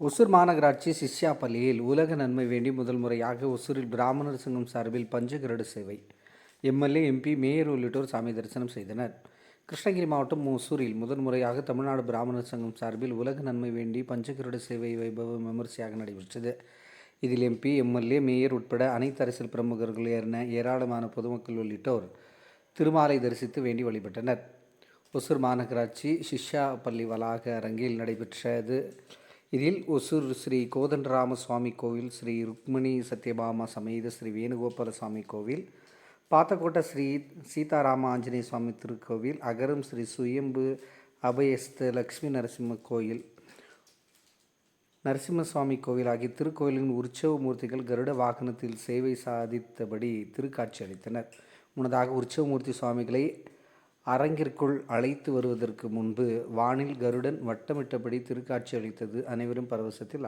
ஒசூர் மாநகராட்சி சிஷ்யா பள்ளியில் உலக நன்மை வேண்டி முதல் முறையாக ஒசூரில் பிராமணர் சங்கம் சார்பில் பஞ்சகருட சேவை. எம்எல்ஏ, எம்பி, மேயர் உள்ளிட்டோர் சாமி தரிசனம் செய்தனர். கிருஷ்ணகிரி மாவட்டம் ஒசூரில் முதல் முறையாக தமிழ்நாடு பிராமணர் சங்கம் சார்பில் உலக நன்மை வேண்டி பஞ்சகருட சேவை வைபவம் விமரிசையாக நடைபெற்றது. இதில் எம்பி, எம்எல்ஏ, மேயர் உட்பட அனைத்து அரசியல் பிரமுகர்கள் என ஏராளமான பொதுமக்கள் உள்ளிட்டோர் திருமாலை தரிசித்து வேண்டி வழிபட்டனர். ஒசூர் மாநகராட்சி சிஷ்யா பள்ளி வளாக அரங்கில் நடைபெற்றது. இதில் ஒசூர் ஸ்ரீ கோதண்டராம சுவாமி கோவில், ஸ்ரீ ருக்மிணி சத்யபாமா சமேத ஸ்ரீ வேணுகோபால சுவாமி கோவில், பாத்தக்கோட்டை ஸ்ரீ சீதாராம ஆஞ்சநேய சுவாமி திருக்கோவில், அகரம் ஸ்ரீ சுயம்பு அபயஸ்த லட்சுமி நரசிம்ம கோயில், நரசிம்ம சுவாமி கோவில் ஆகிய திருக்கோயிலின் உற்சவ மூர்த்திகள் கருட வாகனத்தில் சேவை சாதித்தபடி திருக்காட்சி அளித்தனர். முன்னதாக உற்சவமூர்த்தி சுவாமிகளை அரங்கிற்குள் அழைத்து வருவதற்கு முன்பு வானில் கருடன் வட்டமிட்டபடி திருக்காட்சி அளித்தது அனைவரும் பரவசத்தில்